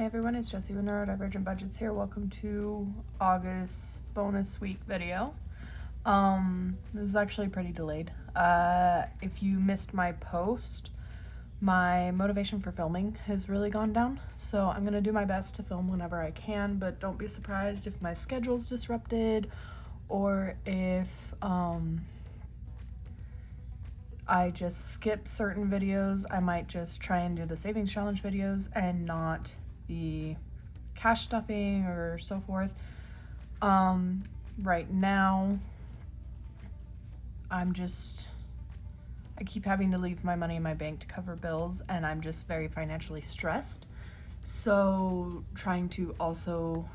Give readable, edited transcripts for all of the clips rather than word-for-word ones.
Hey everyone, it's Jessie with Neurodivergent Budgets here. Welcome to August bonus week video. This is actually pretty delayed. If you missed my post, my motivation for filming has really gone down. So I'm gonna do my best to film whenever I can, but don't be surprised if my schedule's disrupted or if I just skip certain videos. I might just try and do the savings challenge videos and not the cash stuffing or so forth. Right now, I keep having to leave my money in my bank to cover bills, and I'm just very financially stressed. So trying to also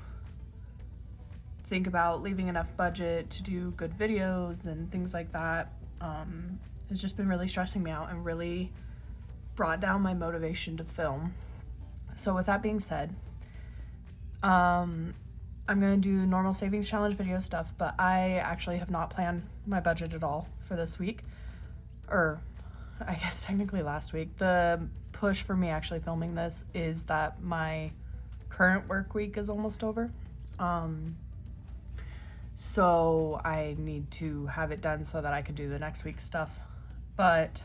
think about leaving enough budget to do good videos and things like that has just been really stressing me out and really brought down my motivation to film. So with that being said, I'm gonna do normal savings challenge video stuff, but I actually have not planned my budget at all for this week, or I guess technically last week. The push for me actually filming this is that my current work week is almost over. So I need to have it done so that I can do the next week's stuff. But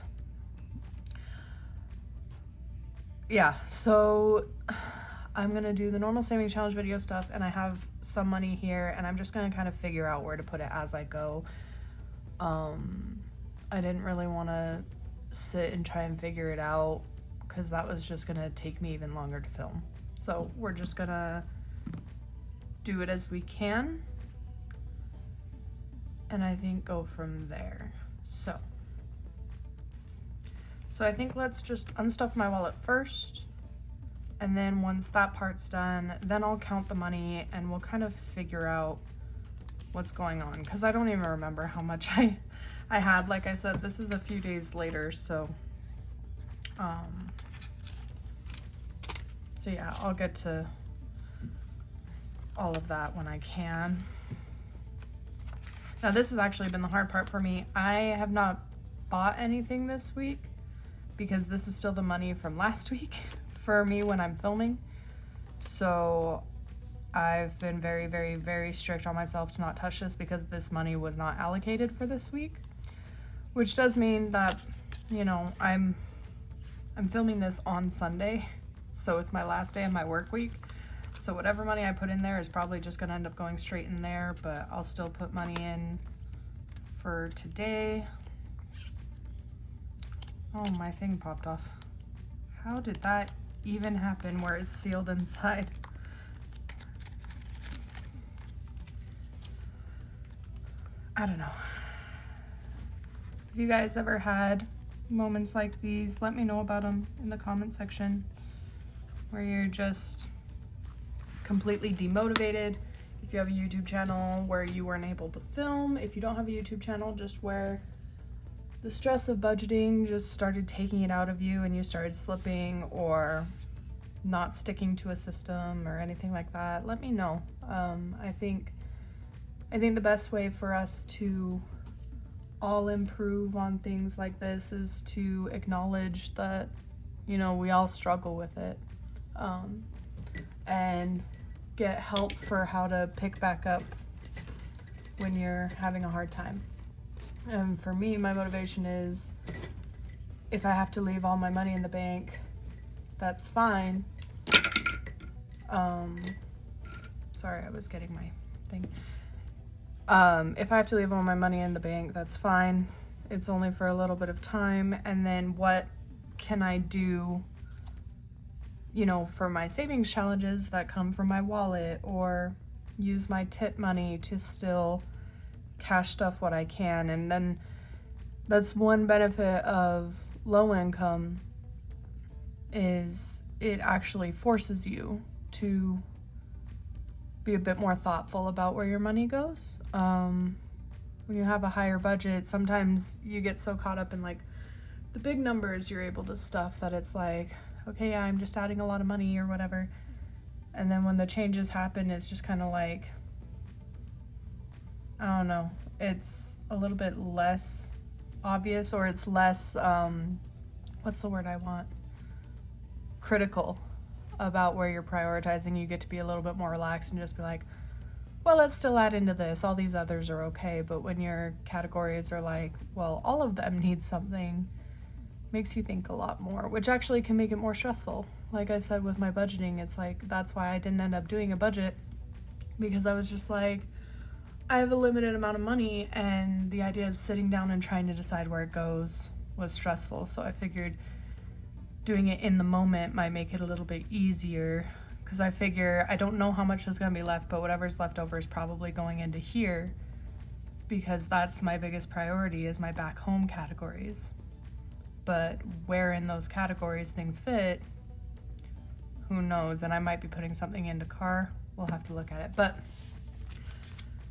yeah, so I'm gonna do the normal savings challenge video stuff, and I have some money here, and I'm just gonna kind of figure out where to put it as I go. I didn't really want to sit and try and figure it out because that was just gonna take me even longer to film. So we're just gonna do it as we can, and I think go from there. So I think let's just unstuff my wallet first, and then once that part's done, then I'll count the money and we'll kind of figure out what's going on, because I don't even remember how much I had. Like I said, this is a few days later, so yeah, I'll get to all of that when I can. Now this has actually been the hard part for me. I have not bought anything this week because this is still the money from last week for me when I'm filming. So I've been very, very, very strict on myself to not touch this because this money was not allocated for this week, which does mean that, you know, I'm filming this on Sunday, so it's my last day of my work week. So whatever money I put in there is probably just gonna end up going straight in there, but I'll still put money in for today. Oh, my thing popped off. How did that even happen where it's sealed inside? I don't know. If you guys ever had moments like these, let me know about them in the comment section, where you're just completely demotivated. If you have a YouTube channel where you weren't able to film, if you don't have a YouTube channel, just where the stress of budgeting just started taking it out of you and you started slipping or not sticking to a system or anything like that, let me know. I think the best way for us to all improve on things like this is to acknowledge that, you know, we all struggle with it, and get help for how to pick back up when you're having a hard time. And for me, my motivation is, if I have to leave all my money in the bank, that's fine. Sorry, I was getting my thing. If I have to leave all my money in the bank, that's fine. It's only for a little bit of time. And then what can I do, you know, for my savings challenges that come from my wallet, or use my tip money to still cash stuff what I can. And then that's one benefit of low income, is it actually forces you to be a bit more thoughtful about where your money goes. When you have a higher budget, sometimes you get so caught up in like the big numbers you're able to stuff that it's like, okay, yeah, I'm just adding a lot of money or whatever. And then when the changes happen, it's just kind of like, I don't know, it's a little bit less obvious, or it's less, what's the word I want? Critical about where you're prioritizing, you get to be a little bit more relaxed and just be like, well, let's still add into this. All these others are okay. But when your categories are like, well, all of them need something, makes you think a lot more, which actually can make it more stressful. Like I said with my budgeting, it's like, that's why I didn't end up doing a budget, because I was just like, I have a limited amount of money, and the idea of sitting down and trying to decide where it goes was stressful. So I figured doing it in the moment might make it a little bit easier, because I figure I don't know how much is going to be left, but whatever's left over is probably going into here, because that's my biggest priority, is my back home categories. But where in those categories things fit, who knows? And I might be putting something into car. We'll have to look at it. But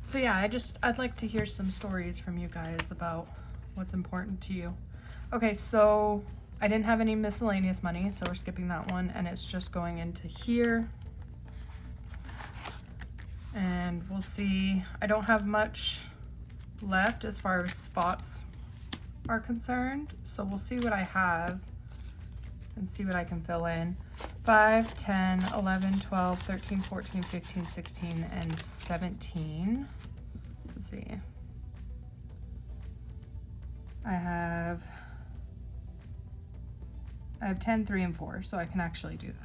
so yeah, I'd like to hear some stories from you guys about what's important to you. Okay, so I didn't have any miscellaneous money, so we're skipping that one, and it's just going into here. And we'll see. I don't have much left as far as spots are concerned, so we'll see what I have and see what I can fill in. 5, 10, 11, 12, 13, 14, 15, 16, and 17. Let's see. I have 10, 3, and 4, so I can actually do that.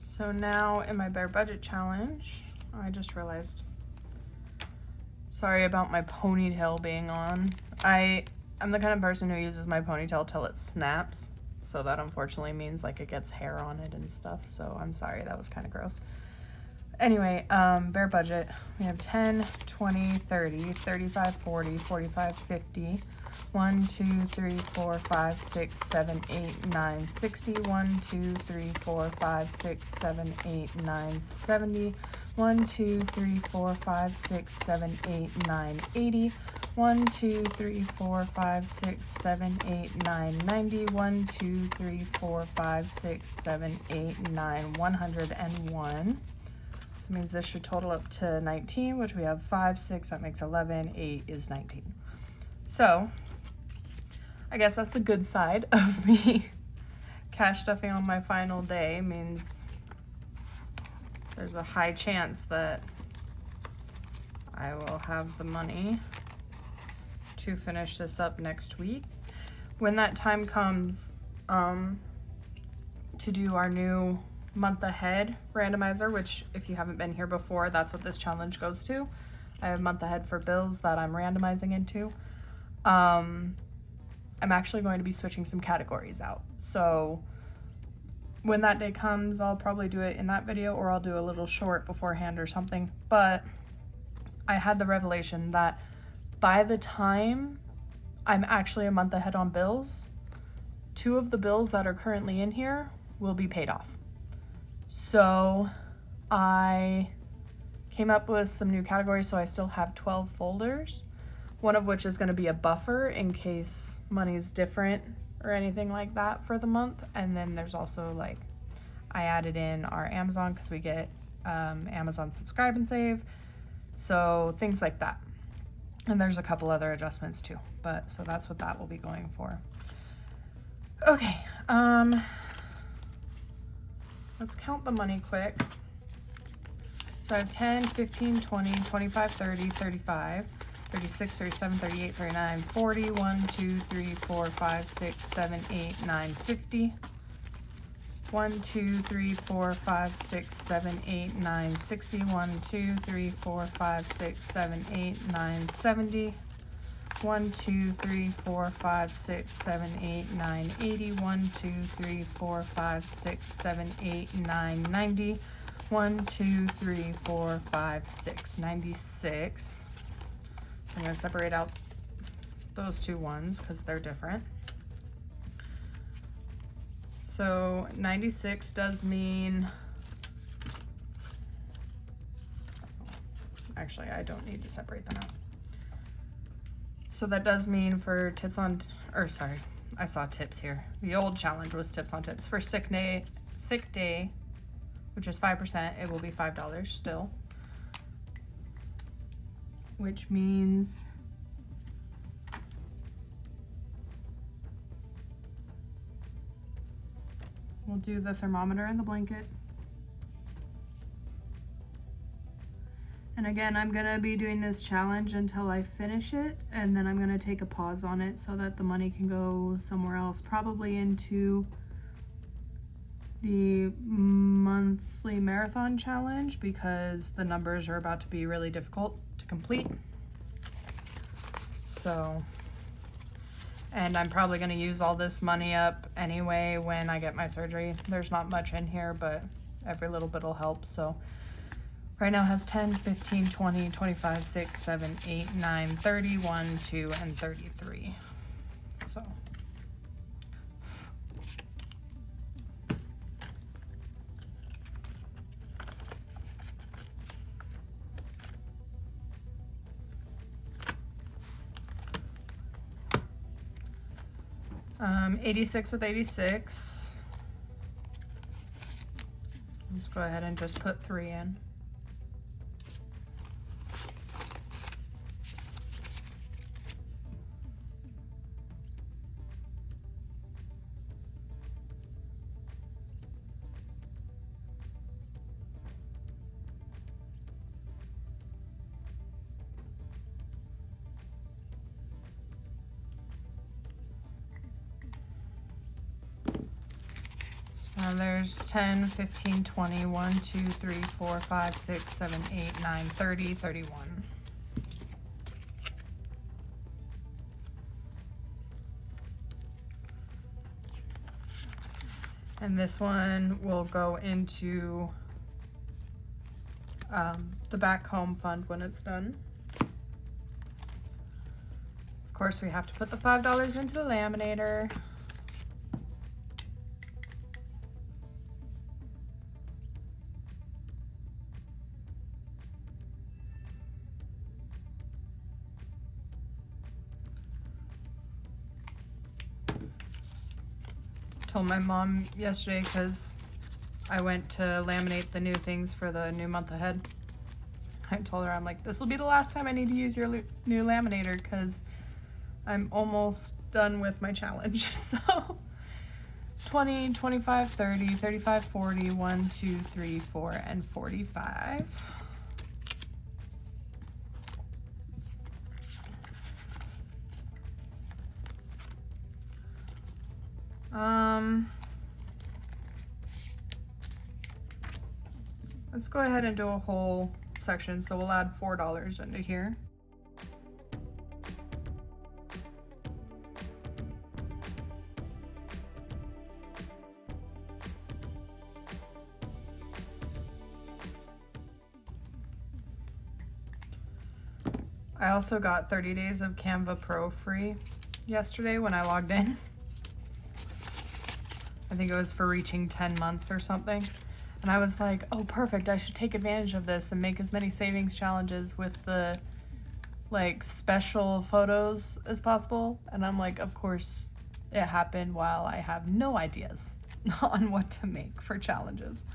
So now in my bare budget challenge, I just realized, sorry about my ponytail being on. I'm the kind of person who uses my ponytail till it snaps. So that unfortunately means like it gets hair on it and stuff. So I'm sorry, that was kind of gross. Anyway, bare budget, we have 10, 20, 30, 35, 40, 45, 50, 1, 2, 3, 4, 5, 6, 7, 8, 9, 60, 1, 2, 3, 4, 5, 6, 7, 8, 9, 70, 1, 2, 3, 4, 5, 6, 7, 8, 9, 80, 1, 2, 3, 4, 5, 6, 7, 8, 9, 90, 1, 2, 3, 4, 5, 6, 7, 8, 9, 101. So it means this should total up to 19, which we have 5, 6, that makes 11, 8 is 19. So I guess that's the good side of me cash stuffing on my final day. Means there's a high chance that I will have the money to finish this up next week. When that time comes to do our new month ahead randomizer, which if you haven't been here before, that's what this challenge goes to. I have month ahead for bills that I'm randomizing into. I'm actually going to be switching some categories out. So when that day comes, I'll probably do it in that video, or I'll do a little short beforehand or something. But I had the revelation that by the time I'm actually a month ahead on bills, 2 of the bills that are currently in here will be paid off. So I came up with some new categories, so I still have 12 folders, one of which is going to be a buffer in case money's different or anything like that for the month. And then there's also, like, I added in our Amazon because we get Amazon Subscribe and Save, so things like that. And there's a couple other adjustments too, but so that's what that will be going for. Okay, let's count the money quick. So I have 10, 15, 20, 25, 30, 35, 36, 37, 38, 39, 40, 1, 2, 3, 4, 5, 6, 7, 8, 9, 50. 1, 2, 3, 4, 5, 6, 7, 8, 9, 60. 1, 2, 3, 4, 5, 6, 7, 8, 9, 70. 1, 2, 3, 4, 5, 6, 7, 8, 9, 80. 1, 2, 3, 4, 5, 6, 7, 8, 9, 90. 1, 2, 3, 4, 5, 6, 96. I'm going to separate out those 2 ones because they're different. So 96 does mean, Actually, I don't need to separate them out. So that does mean for tips on, or sorry, I saw tips here. The old challenge was tips on tips. For sick day, which is 5%, it will be $5 still. Which means we'll do the thermometer and the blanket. And again, I'm gonna be doing this challenge until I finish it, and then I'm gonna take a pause on it so that the money can go somewhere else, probably into the monthly marathon challenge, because the numbers are about to be really difficult to complete. So, and I'm probably gonna use all this money up anyway when I get my surgery. There's not much in here, but every little bit will help. So right now it has 10, 15, 20, 25, 6, 7, 8, 9, 30, 1, 2, and 33. So. Um, 86 with 86. Let's go ahead and just put 3 in. There's 10, 15, 20, 1, 2, 3, 4, 5, 6, 7, 8, 9, 30, 31. And this one will go into the back home fund when it's done. Of course, we have to put the $5 into the laminator. Told my mom yesterday, because I went to laminate the new things for the new month ahead. I told her, I'm like, this will be the last time I need to use your new laminator, because I'm almost done with my challenge. So 20, 25, 30, 35, 40, 1, 2, 3, 4, and 45. Let's go ahead and do a whole section. So we'll add $4 into here. I also got 30 days of Canva Pro free yesterday when I logged in. I think it was for reaching 10 months or something. And I was like, oh, perfect, I should take advantage of this and make as many savings challenges with the like special photos as possible. And I'm like, of course, it happened while I have no ideas on what to make for challenges.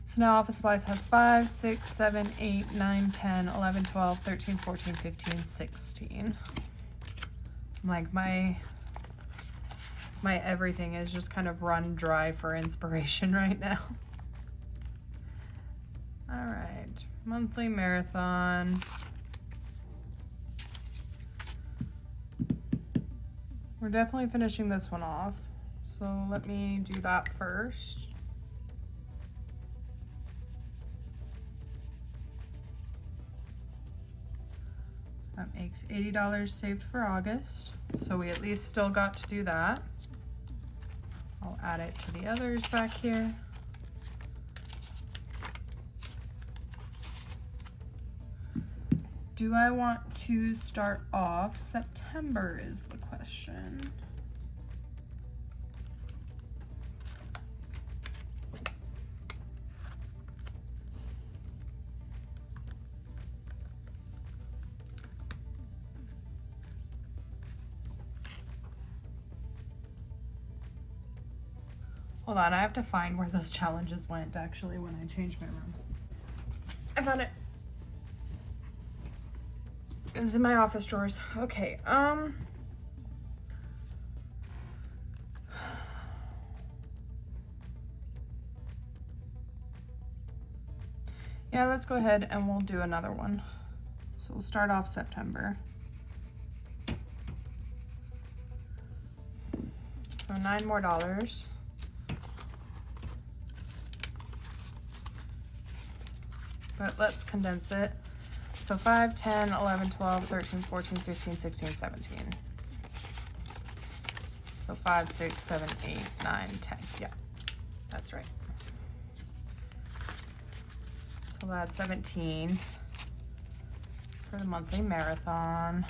So now Office Supplies has 5, 6, 7, 8, 9, 10, 11, 12, 13, 14, 15, 16. I'm like, my everything is just kind of run dry for inspiration right now. All right, monthly marathon. We're definitely finishing this one off. So let me do that first. That makes $80 saved for August. So we at least still got to do that. I'll add it to the others back here. Do I want to start off September is the question. Hold on, I have to find where those challenges went actually when I changed my room. I found it. It's in my office drawers. Okay, yeah, let's go ahead and we'll do another one. So we'll start off September. So $9 more. But let's condense it. So 5, 10, 11, 12, 13, 14, 15, 16, 17. So 5, 6, 7, 8, 9, 10. Yeah, that's right. So that's 17 for the monthly marathon.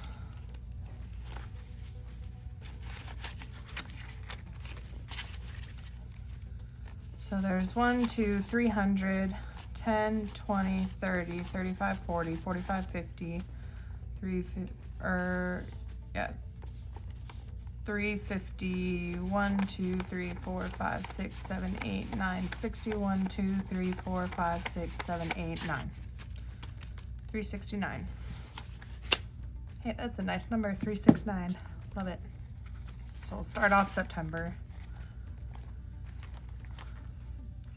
So there's 1, 2, 300, 10, 20, 30, 35, 40, 45, 50, 350, 1, 2, 3, 4, 5, 6, 7, 8, 9, 60, 1, 2, 3, 4, 5, 6, 7, 8, 9. 369. Hey, that's a nice number, 369. Love it. So we'll start off September.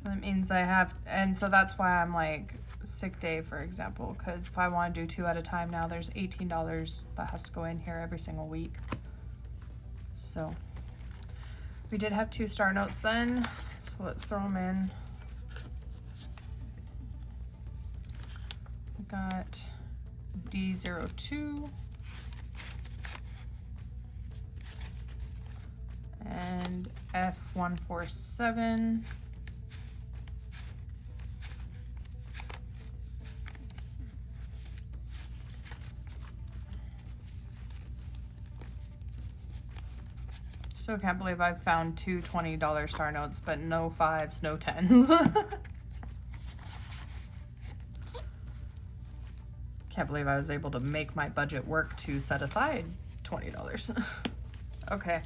So that means I have, and so that's why I'm like sick day, for example, because if I want to do 2 at a time now, there's $18 that has to go in here every single week. So we did have 2 star notes then, so let's throw them in. We got D02 and F147. Still can't believe I've found 2 $20 star notes, but no 5s, no 10s. Can't believe I was able to make my budget work to set aside $20. Okay.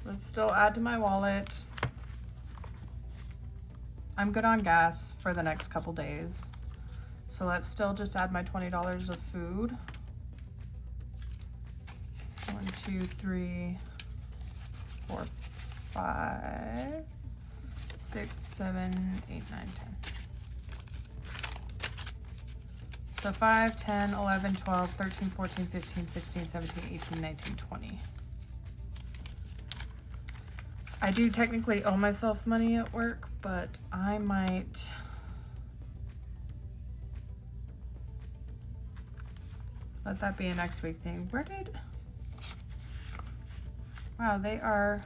Let's still add to my wallet. I'm good on gas for the next couple days. So let's still just add my $20 of food. 1, 2, 3, 4, 5, 6, 7, 8, 9, 10. So 5, 10, 11, 12, 13, 14, 15, 16, 17, 18, 19, 20. I do technically owe myself money at work, but I might let that be a next week thing. Wow, they are,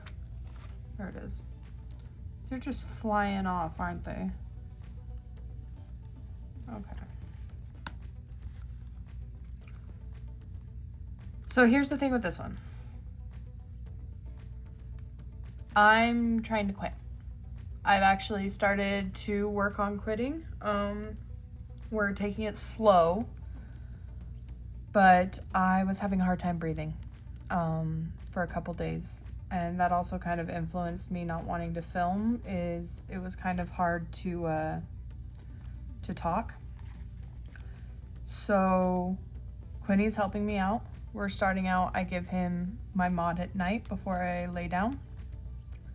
there it is. They're just flying off, aren't they? Okay. So here's the thing with this one. I'm trying to quit. I've actually started to work on quitting. We're taking it slow, but I was having a hard time breathing for a couple days, and that also kind of influenced me not wanting to film. It was kind of hard to talk. So Quinny's helping me out. We're starting out, I give him my mod at night before I lay down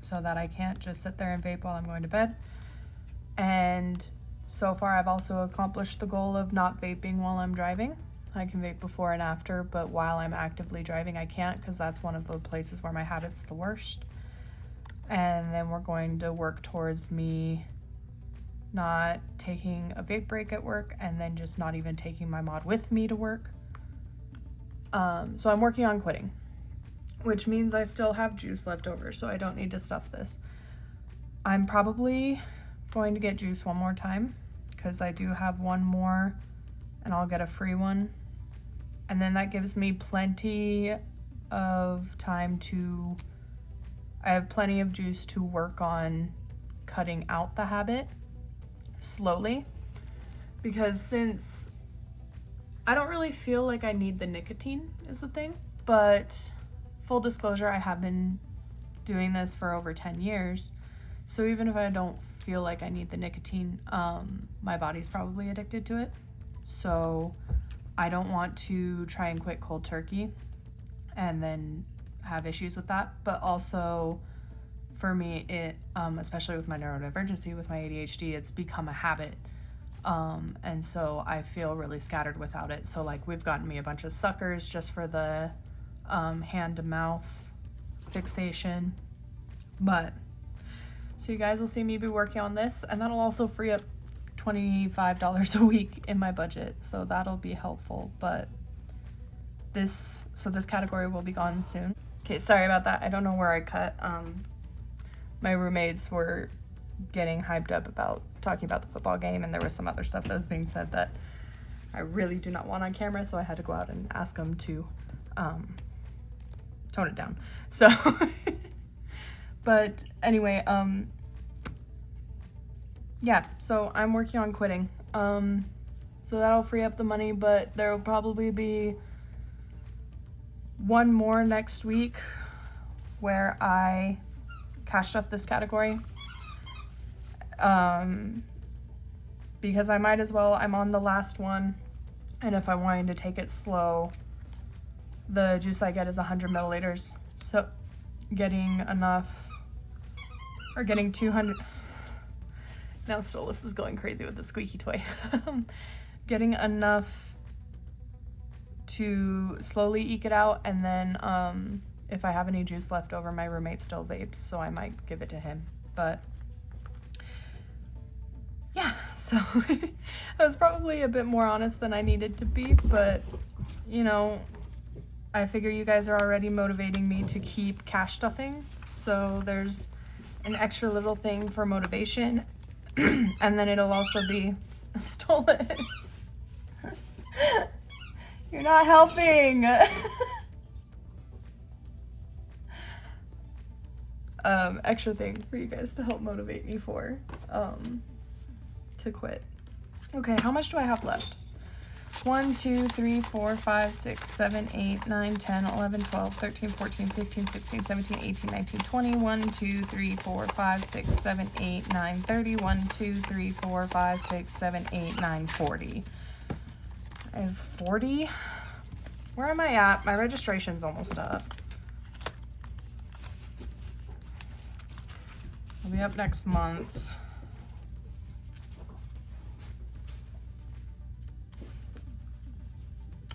so that I can't just sit there and vape while I'm going to bed. And so far I've also accomplished the goal of not vaping while I'm driving. I can vape before and after, but while I'm actively driving I can't, because that's one of the places where my habit's the worst. And then we're going to work towards me not taking a vape break at work, and then just not even taking my mod with me to work. So I'm working on quitting, which means I still have juice left over, so I don't need to stuff this. I'm probably going to get juice one more time, because I do have one more and I'll get a free one. And then that gives me plenty of time I have plenty of juice to work on cutting out the habit slowly, because since I don't really feel like I need the nicotine is the thing, but full disclosure, I have been doing this for over 10 years. So even if I don't feel like I need the nicotine, my body's probably addicted to it. So I don't want to try and quit cold turkey and then have issues with that. But also for me, it, especially with my neurodivergency, with my ADHD, it's become a habit. And so I feel really scattered without it. So like we've gotten me a bunch of suckers just for the hand to mouth fixation. But so you guys will see me be working on this, and that'll also free up $25 a week in my budget. So that'll be helpful. But this category will be gone soon. Okay, sorry about that. I don't know where I cut. My roommates were getting hyped up about talking about the football game, and there was some other stuff that was being said that I really do not want on camera, so I had to go out and ask them to tone it down. So but anyway, yeah, so I'm working on quitting. So that'll free up the money, but there will probably be one more next week where I cash stuff this category. Because I might as well. I'm on the last one, and if I wanted to take it slow, the juice I get is 100 milliliters. So getting enough, or getting 200, now Stolas is going crazy with the squeaky toy. Getting enough to slowly eke it out, and then if I have any juice left over, my roommate still vapes, so I might give it to him. But yeah, so I was probably a bit more honest than I needed to be, but you know, I figure you guys are already motivating me to keep cash stuffing, so there's an extra little thing for motivation. And then it'll also be Stolas. You're not helping. Extra thing for you guys to help motivate me for to quit. Okay, how much do I have left? 1, 2, 3, 4, 5, 6, 7, 8, 9, 10, 11, 12, 13, 14, 15, 16, 17, 18, 19, 20. 1, 2, 3, 4, 5, 6, 7, 8, 9, 30. 1, 2, 3, 4, 5, 6, 7, 8, 9, 40. I have 40. Where am I at? My registration's almost up. I'll be up next month.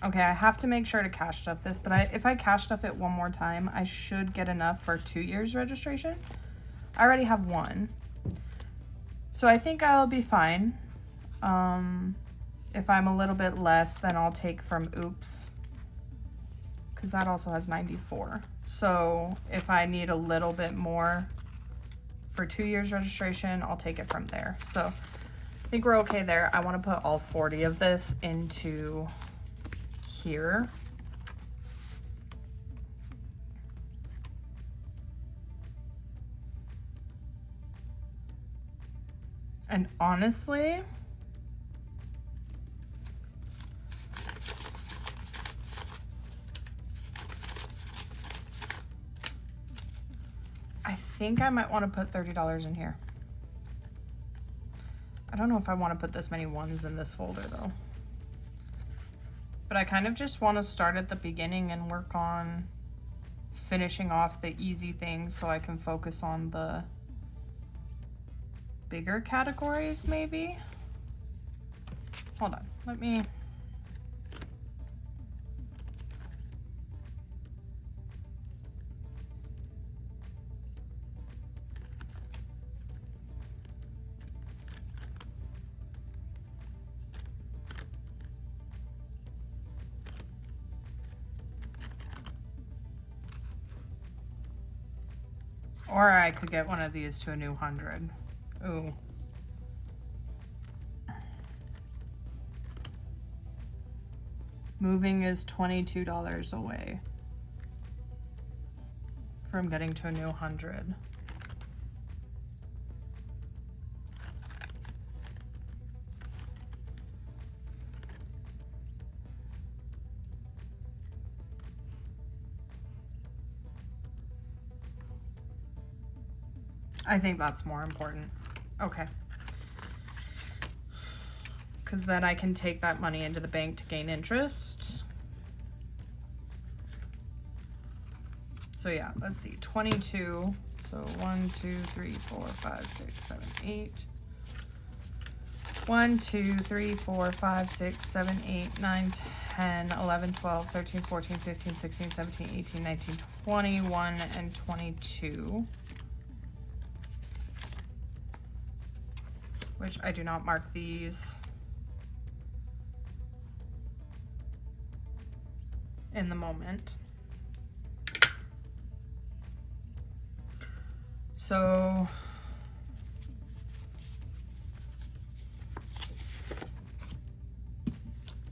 Okay, I have to make sure to cash stuff this, but if I cash stuff it one more time, I should get enough for 2 years registration. I already have 1. So I think I'll be fine. If I'm a little bit less, then I'll take from Oops, because that also has 94. So if I need a little bit more for 2 years registration, I'll take it from there. So I think we're okay there. I want to put all 40 of this into here. And honestly, I think I might want to put $30 in here. I don't know if I want to put this many ones in this folder though. But I kind of just want to start at the beginning and work on finishing off the easy things so I can focus on the bigger categories maybe. Hold on, let me... Or I could get one of these to a new 100. Ooh. Moving is $22 away from getting to a new 100. I think that's more important. Okay. Because then I can take that money into the bank to gain interest. So yeah, let's see, 22. So 1, 2, 3, 4, 5, 6, 7, 8. 1, 2, 3, 4, 5, 6, 7, 8, 9, 10, 11, 12, 13, 14, 15, 16, 17, 18, 19, 21, and 22. Which I do not mark these in the moment. So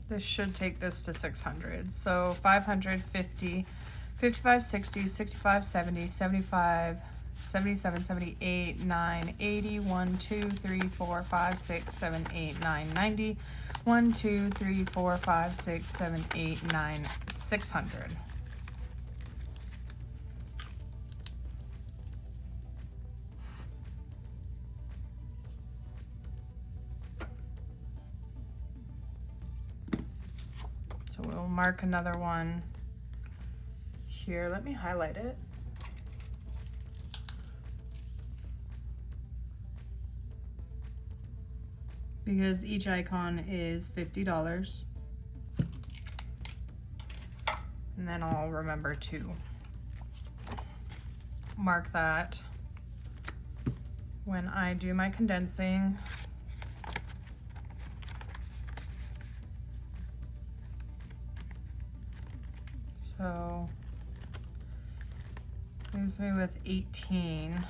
this should take this to 600. So 550, 55, 60, 65, 70, 75, 77, 78, 9, 80, 1, 2, 3, 4, 5, 6, 7, 8, 9, 90, 1, 2, 3, 4, 5, 6, 7, 8, 9, 600. So we'll mark another one here. Let me highlight it. Because each icon is $50. And then I'll remember to mark that when I do my condensing. So leaves me with 18.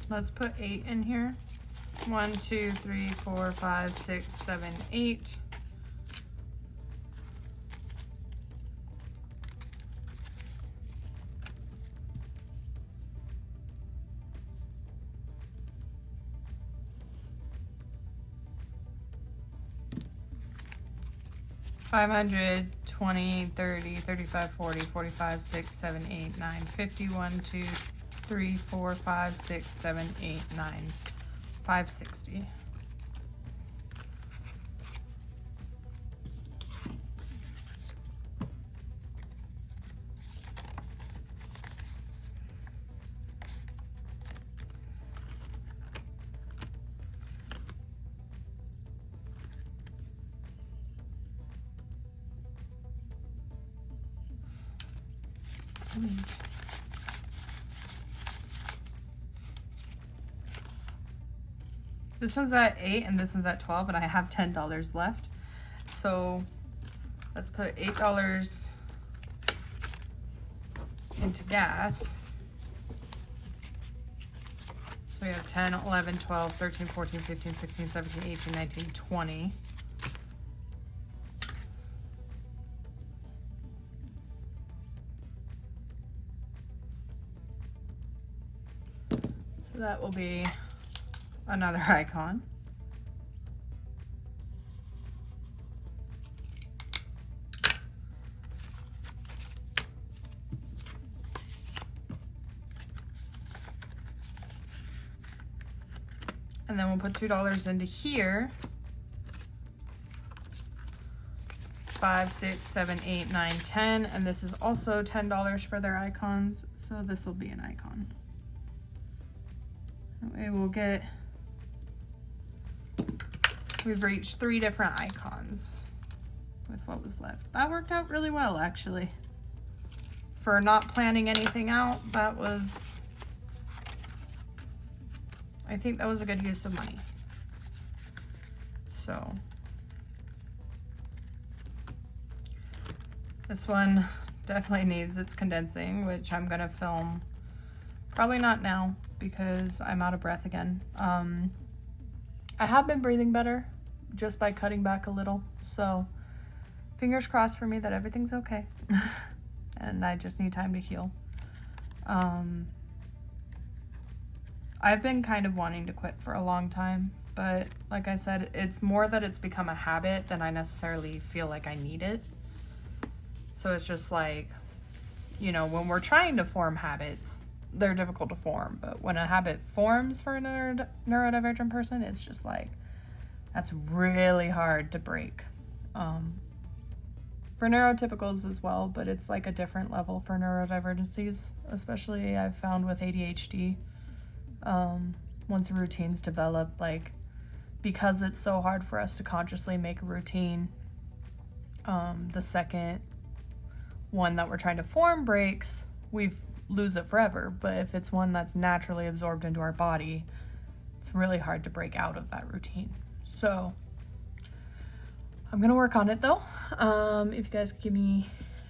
Let's put 8 in here. 1, 2, 3, 4, 5, 6, 7, 8. $500, 20, 30, 35, 40, 45, 6, 7, 8, 9, 50, 1, 2, 3, 4, 5, 6, 7, 8, 9, 560. This one's at 8 and this one's at 12, and I have $10 left. So let's put $8 into gas. So we have 10, 11, 12, 13, 14, 15, 16, 17, 18, 19, 20. So that will be another icon. And then we'll put $2 into here. 5, 6, 7, 8, 9, 10. And this is also $10 for their icons. So this will be an icon. That way we'll get, we've reached 3 different icons with what was left. That worked out really well, actually. For not planning anything out, that was, I think that was a good use of money. So this one definitely needs its condensing, which I'm gonna film probably not now because I'm out of breath again. I have been breathing better just by cutting back a little, so fingers crossed for me that everything's okay. And I just need time to heal. I've been kind of wanting to quit for a long time, but like I said, it's more that it's become a habit than I necessarily feel like I need it. So it's just like, you know, when we're trying to form habits, they're difficult to form, but when a habit forms for a neurodivergent person, it's just like, that's really hard to break. For neurotypicals as well, but it's like a different level for neurodivergencies, especially I've found with ADHD. Once a routine's developed, like, because it's so hard for us to consciously make a routine, the second one that we're trying to form breaks, we lose it forever. But if it's one that's naturally absorbed into our body, it's really hard to break out of that routine. So I'm gonna work on it though. If you guys could give me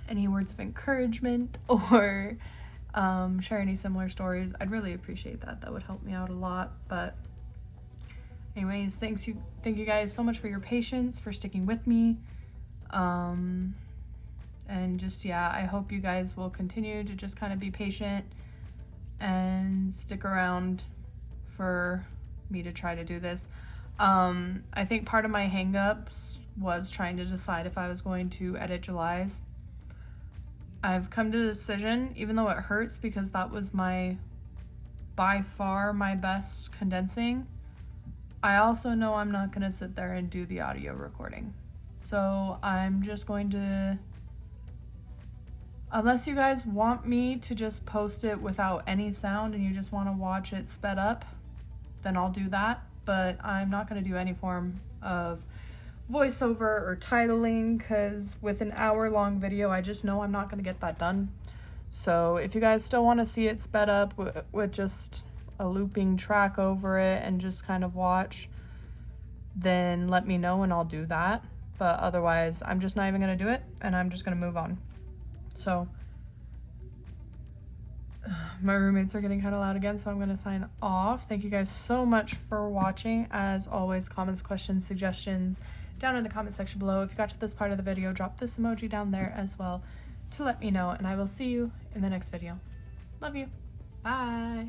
any words of encouragement or share any similar stories, I'd really appreciate that. That would help me out a lot. But anyways, thank you guys so much for your patience, for sticking with me. And just, yeah, I hope you guys will continue to just kind of be patient and stick around for me to try to do this. I think part of my hangups was trying to decide if I was going to edit July's. I've come to the decision, even though it hurts because that was by far my best condensing, I also know I'm not going to sit there and do the audio recording. So I'm just going to, unless you guys want me to just post it without any sound and you just want to watch it sped up, then I'll do that. But I'm not going to do any form of voiceover or titling because with an hour-long video, I just know I'm not going to get that done. So if you guys still want to see it sped up with just a looping track over it and just kind of watch, then let me know and I'll do that. But otherwise, I'm just not even going to do it and I'm just going to move on. So my roommates are getting kind of loud again, so I'm going to sign off. Thank you guys so much for watching. As always, comments, questions, suggestions down in the comment section below. If you got to this part of the video, drop this emoji down there as well to let me know, and I will see you in the next video. Love you. Bye.